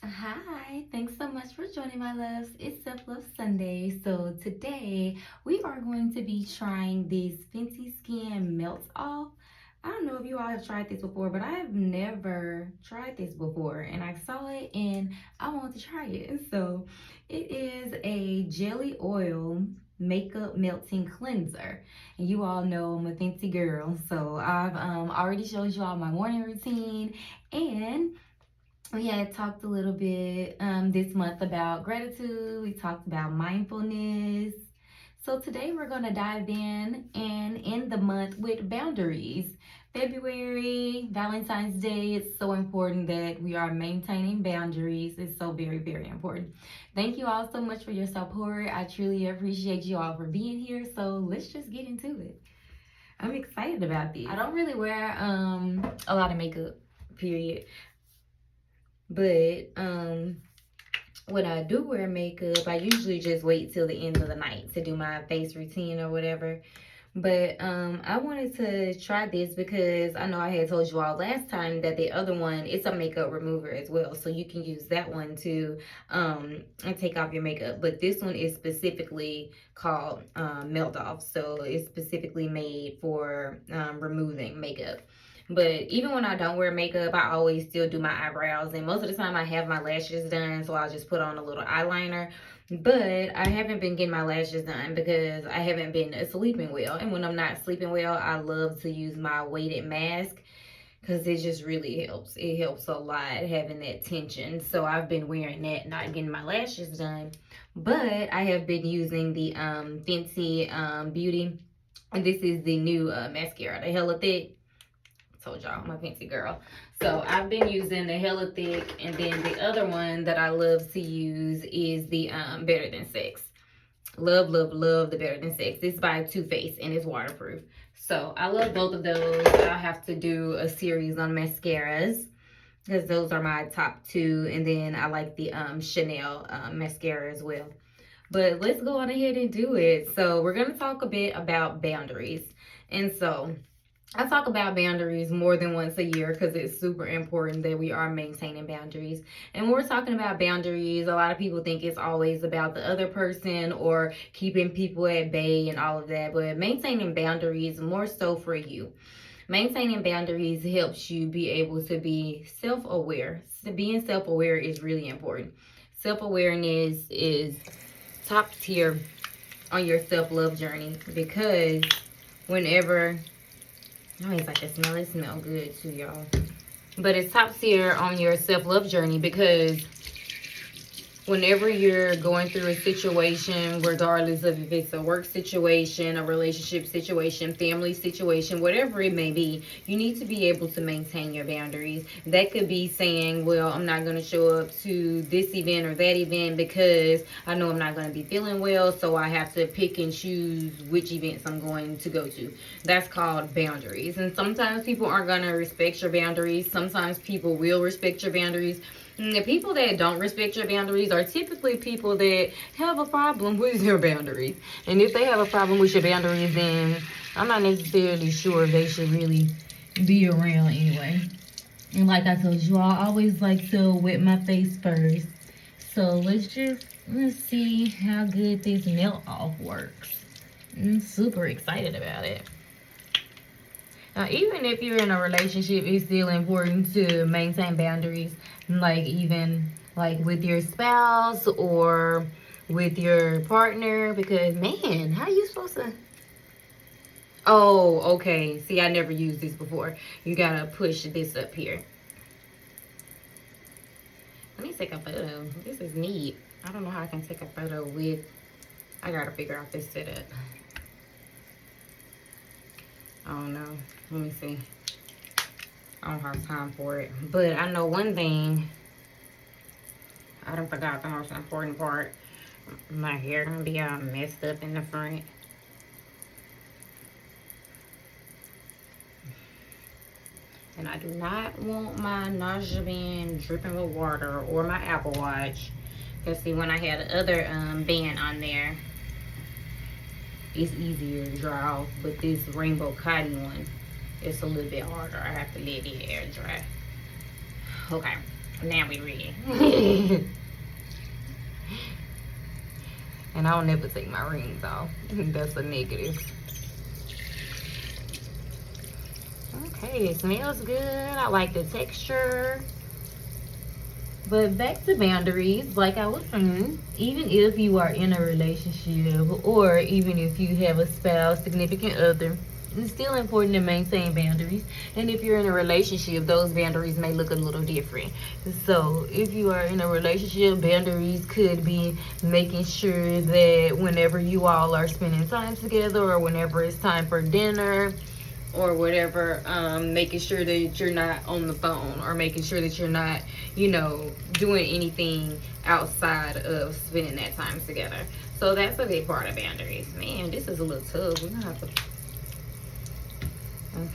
Hi, thanks so much for joining my loves. It's Self-Love Sunday. So today we are going to be trying this Fenty Skin Melt Off. I don't know if you all have tried this before, but I have never tried this before. And I saw it and I wanted to try it. So it is a jelly oil makeup melting cleanser. And you all know I'm a Fenty girl. So I've already showed you all my morning routine, and we had talked a little bit this month about gratitude. We talked about mindfulness. So today we're going to dive in and end the month with boundaries. February, Valentine's Day, it's so important that we are maintaining boundaries. It's so very, very important. Thank you all so much for your support. I truly appreciate you all for being here. So let's just get into it. I'm excited about this. I don't really wear a lot of makeup, period. But when I do wear makeup, I usually just wait till the end of the night to do my face routine or whatever. But I wanted to try this because I know I had told you all last time that the other one, it's a makeup remover as well. So you can use that one to take off your makeup. But this one is specifically called Melt Off. So it's specifically made for removing makeup. But even when I don't wear makeup, I always still do my eyebrows. And most of the time I have my lashes done, so I'll just put on a little eyeliner. But I haven't been getting my lashes done because I haven't been sleeping well. And when I'm not sleeping well, I love to use my weighted mask because it just really helps. It helps a lot having that tension. So I've been wearing that, not getting my lashes done. But I have been using the Fenty Beauty. And this is the new mascara, the Hella Thick. Told y'all I'm a Fenty girl. So I've been using the Hella Thick, and then the other one that I love to use is the Better Than Sex. Love, love, love the Better Than Sex. This is by Too Faced and it's waterproof. So I love both of those. I'll have to do a series on mascaras because those are my top two. And then I like the Chanel mascara as well. But let's go on ahead and do it. So we're going to talk a bit about boundaries. And so I talk about boundaries more than once a year because it's super important that we are maintaining boundaries. And when we're talking about boundaries, a lot of people think it's always about the other person or keeping people at bay and all of that. But maintaining boundaries more so for you. Maintaining boundaries helps you be able to be self-aware. So being self-aware is really important. Self-awareness is top tier on your self-love journey because whenever... I always like to smell it. Smells good too, y'all. But it's top tier on your self-love journey because whenever you're going through a situation, regardless of if it's a work situation, a relationship situation, family situation, whatever it may be, you need to be able to maintain your boundaries. That could be saying, well, I'm not going to show up to this event or that event because I know I'm not going to be feeling well, so I have to pick and choose which events I'm going to go to. That's called boundaries. And sometimes people aren't going to respect your boundaries. Sometimes people will respect your boundaries. The people that don't respect your boundaries are typically people that have a problem with your boundaries. And if they have a problem with your boundaries, then I'm not necessarily sure if they should really be around anyway. And like I told you, I always like to wet my face first. So let's see how good this melt off works. I'm super excited about it. Now, even if you're in a relationship, it's still important to maintain boundaries, like even like with your spouse or with your partner, because man, how are you supposed to? Oh, okay. See, I never used this before. You gotta push this up here. Let me take a photo. This is neat. I don't know how I can take a photo with. I gotta figure out this setup. I don't know. Let me see. I don't have time for it. But I know one thing. I don't forgot the most important part. My hair gonna be all messed up in the front. And I do not want my nausea band dripping with water or my Apple Watch. Because see, when I had the other band on there, it's easier to dry off, but this rainbow cotton one, it's a little bit harder. I have to let it air dry. Okay, Now we ready. And I don't never take my rings off. That's a negative. Okay, it smells good. I like the texture. But back to boundaries, like I was saying, even if you are in a relationship or even if you have a spouse, significant other, it's still important to maintain boundaries. And if you're in a relationship, those boundaries may look a little different. So if you are in a relationship, boundaries could be making sure that whenever you all are spending time together or whenever it's time for dinner or whatever, making sure that you're not on the phone or making sure that you're not, you know, doing anything outside of spending that time together. So that's a big part of boundaries. Man, this is a little tough. We're gonna have to...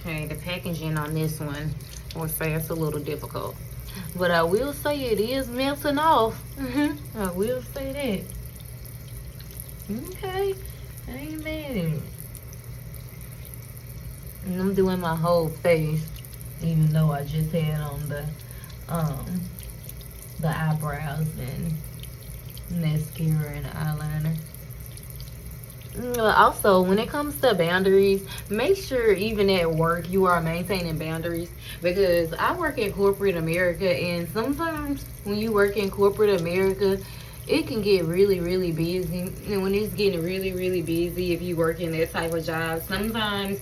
Okay, the packaging on this one, I would say it's a little difficult. But I will say it is melting off. I will say that. Okay, I ain't mad at it. And I'm doing my whole face, even though I just had on the eyebrows and mascara and eyeliner. Also, when it comes to boundaries, make sure even at work you are maintaining boundaries, because I work in corporate America, and sometimes when you work in corporate America, it can get really, really busy. And when it's getting really, really busy, if you work in that type of job, sometimes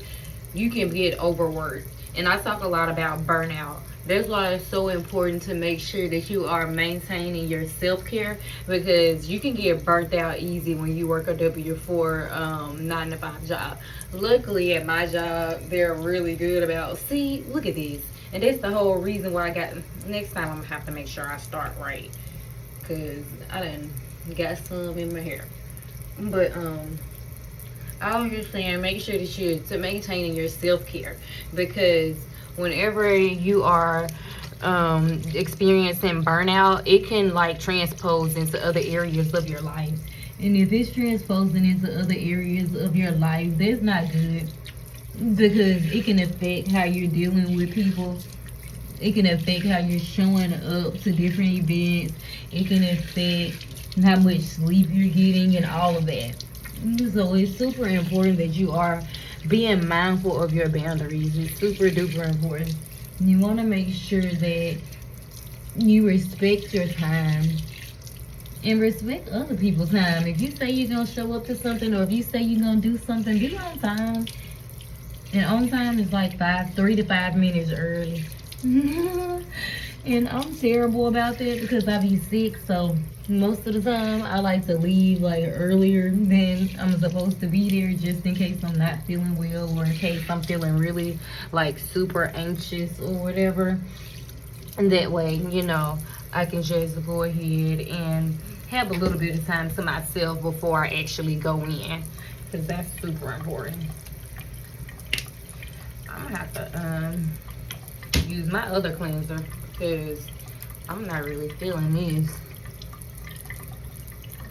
you can get overworked. And I talk a lot about burnout. That's why it's so important to make sure that you are maintaining your self-care, because you can get burnt out easy when you work a W-4 9-to-5 job. Luckily at my job, they're really good about, see, look at this. And that's the whole reason why I got, next time I'm gonna have to make sure I start right, because I done got some in my hair. But I was just saying, make sure that you're maintaining your self-care, because whenever you are experiencing burnout, it can like transpose into other areas of your life. And if it's transposing into other areas of your life, that's not good, because it can affect how you're dealing with people. It can affect how you're showing up to different events. It can affect how much sleep you're getting and all of that. So it's super important that you are being mindful of your boundaries. It's super duper important. You want to make sure that you respect your time and respect other people's time. If you say you're going to show up to something, or if you say you're going to do something, be on time. And on time is like 3 to 5 minutes early. And I'm terrible about that because I be sick, so most of the time I like to leave like earlier than I'm supposed to be there, just in case I'm not feeling well, or in case I'm feeling really like super anxious or whatever. And that way, you know, I can just go ahead and have a little bit of time to myself before I actually go in, because that's super important. I'm gonna have to use my other cleanser, because I'm not really feeling this.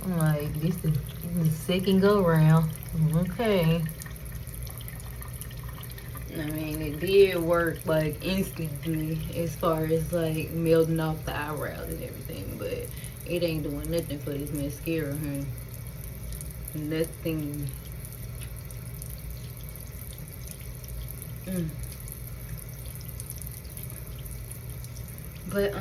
I'm like, this is the second go round. Okay. I mean, it did work like instantly as far as like melting off the eyebrows and everything, but it ain't doing nothing for this mascara, huh? Nothing. But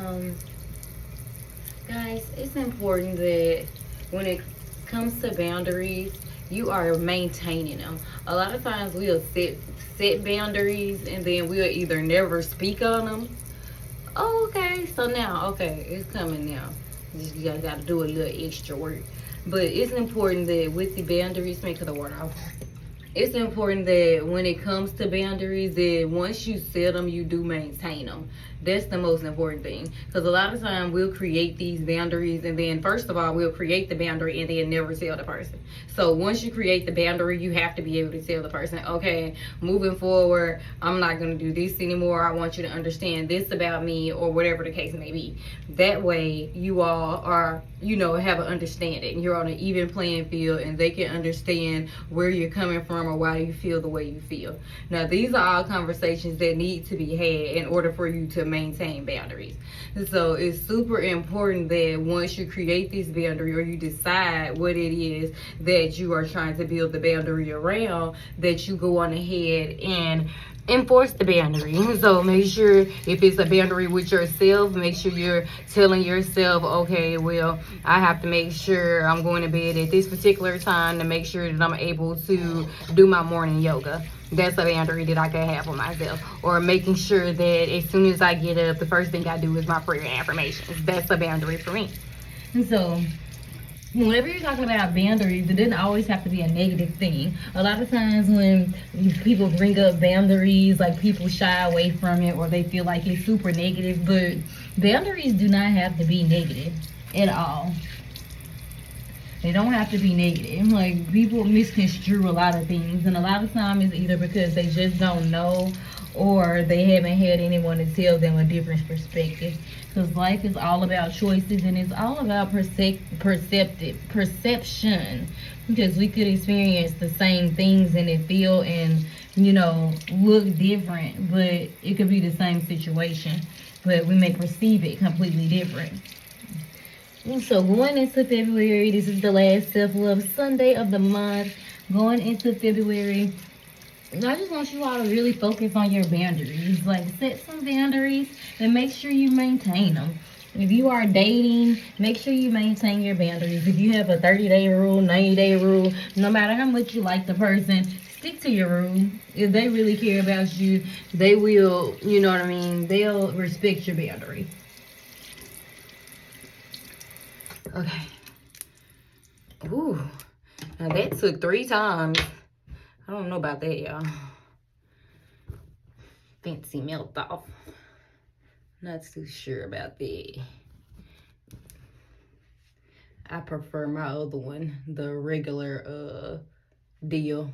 guys, it's important that when it comes to boundaries, you are maintaining them. A lot of times we'll set boundaries, and then we'll either never speak on them. Oh, okay, so now, okay, it's coming now. You guys got to do a little extra work. But it's important that with the boundaries, make the water off. It's important that when it comes to boundaries, that once you set them, you do maintain them. That's the most important thing. Because a lot of times we'll create these boundaries, and then first of all, we'll create the boundary and then never tell the person. So once you create the boundary, you have to be able to tell the person, okay, moving forward, I'm not going to do this anymore. I want you to understand this about me, or whatever the case may be. That way you all are, you know, have an understanding. You're on an even playing field, and they can understand where you're coming from or why you feel the way you feel. Now, these are all conversations that need to be had in order for you to maintain boundaries. So it's super important that once you create this boundary or you decide what it is that you are trying to build the boundary around, that you go on ahead and enforce the boundary. So make sure if it's a boundary with yourself, make sure you're telling yourself, okay, well, I have to make sure I'm going to bed at this particular time to make sure that I'm able to do my morning yoga. That's a boundary that I can have for myself. Or making sure that as soon as I get up, the first thing I do is my prayer and affirmations. That's a boundary for me. And so whenever you're talking about boundaries, it doesn't always have to be a negative thing. A lot of times when people bring up boundaries, like people shy away from it or they feel like it's super negative, but boundaries do not have to be negative at all. They don't have to be negative. Like, people misconstrue a lot of things, and a lot of times it's either because they just don't know or they haven't had anyone to tell them a different perspective. Because life is all about choices, and it's all about perception. Because we could experience the same things and it feel and, you know, look different, but it could be the same situation, but we may perceive it completely different. So going into February, this is the last Self-Love Sunday of the month. Going into February, I just want you all to really focus on your boundaries. Like, set some boundaries and make sure you maintain them. If you are dating, make sure you maintain your boundaries. If you have a 30-day rule, 90-day rule, no matter how much you like the person, stick to your rule. If they really care about you, they will, you know what I mean, they'll respect your boundary. Okay. Ooh. Now that took 3 times. I don't know about that, y'all. Fancy melt off. Not too sure about that. I prefer my other one, the regular deal.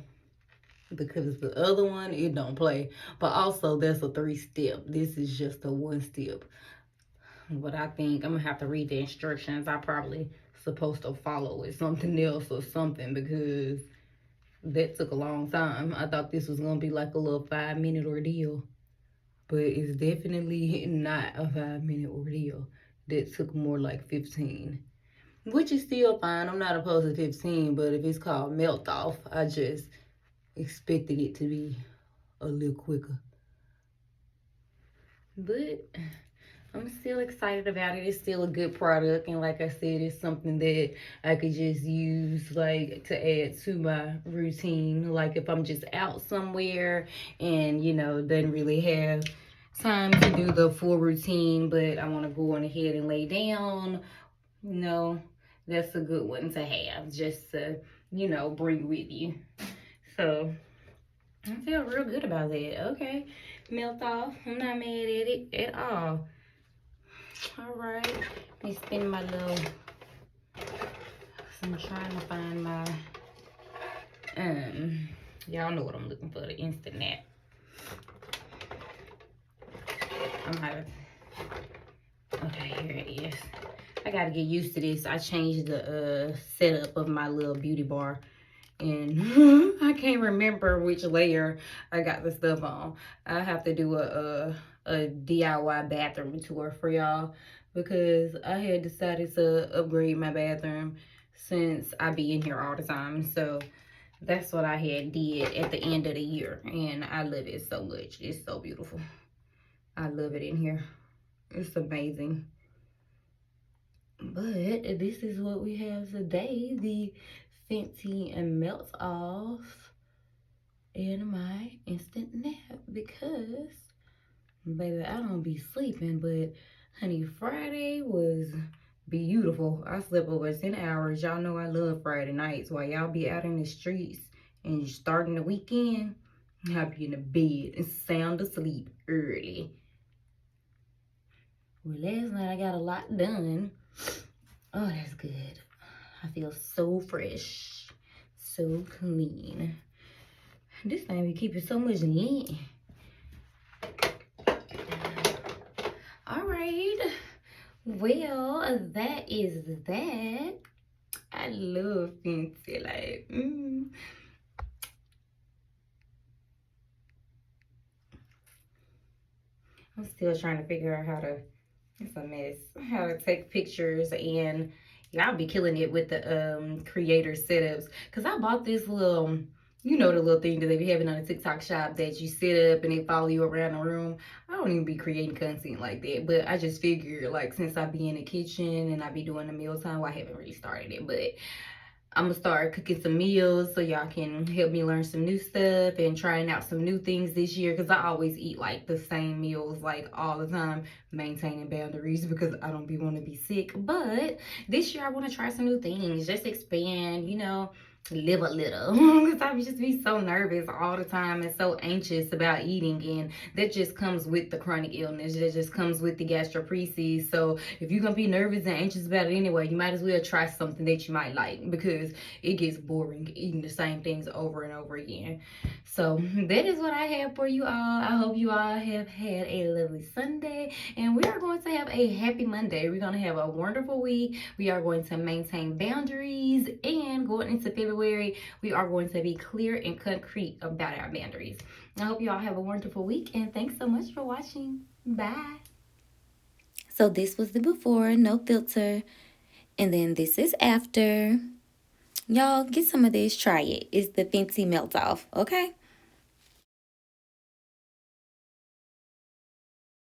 Because the other one, it don't play. But also, that's a 3-step. This is just a 1-step. But I think I'm gonna have to read the instructions. I probably supposed to follow with something else or something, because that took a long time. I thought this was gonna be like a little 5-minute ordeal, but it's definitely not a 5-minute ordeal. That took more like 15, which is still fine. I'm not opposed to 15, but if it's called melt off, I just expected it to be a little quicker. But I'm still excited about it. It's still a good product, and like I said, it's something that I could just use like to add to my routine. Like if I'm just out somewhere and, you know, doesn't really have time to do the full routine, but I want to go on ahead and lay down, you know, that's a good one to have, just to, you know, bring with you. So I feel real good about that. Okay, melt off. I'm not mad at it at all. All right, let me spin my little, I'm trying to find my, y'all know what I'm looking for, the instant nap. I'm having, okay, here it is. I gotta get used to this. I changed the setup of my little beauty bar, and I can't remember which layer I got the stuff on. I have to do a DIY bathroom tour for y'all, because I had decided to upgrade my bathroom since I be in here all the time. So that's what I had did at the end of the year, and I love it so much. It's so beautiful. I love it in here. It's amazing. But this is what we have today, the Fenty and Melt Off and my instant nap, because baby, I don't be sleeping. But honey, Friday was beautiful. I slept over 10 hours. Y'all know I love Friday nights. While y'all be out in the streets and starting the weekend, I'll be in the bed and sound asleep early. Well, last night I got a lot done. Oh, that's good. I feel so fresh, so clean. This thing be keeping so much lint. All right. Well, that is that. I love Fenty. Like, I'm still trying to figure out how to, it's a mess, how to take pictures, and y'all be killing it with the creator setups. Cause I bought this little, you know, the little thing that they be having on the TikTok shop that you sit up and they follow you around the room. I don't even be creating content like that, but I just figured, like, since I be in the kitchen and I be doing the mealtime, well, I haven't really started it, but I'm gonna start cooking some meals so y'all can help me learn some new stuff and trying out some new things this year, because I always eat like the same meals like all the time, maintaining boundaries because I don't be want to be sick. But this year I want to try some new things, just expand, you know, live a little. Because I just be so nervous all the time and so anxious about eating, and that just comes with the chronic illness, that just comes with the gastroparesis. So if you're gonna be nervous and anxious about it anyway, you might as well try something that you might like, because it gets boring eating the same things over and over again. So that is what I have for you all. I hope you all have had a lovely Sunday, and we are going to have a happy Monday. We're going to have a wonderful week. We are going to maintain boundaries, and going into February, we are going to be clear and concrete about our boundaries. I hope you all have a wonderful week, and thanks so much for watching. Bye. So this was the before, no filter, and then this is after. Y'all get some of this, try it. It's the Fenty Melt Off, okay?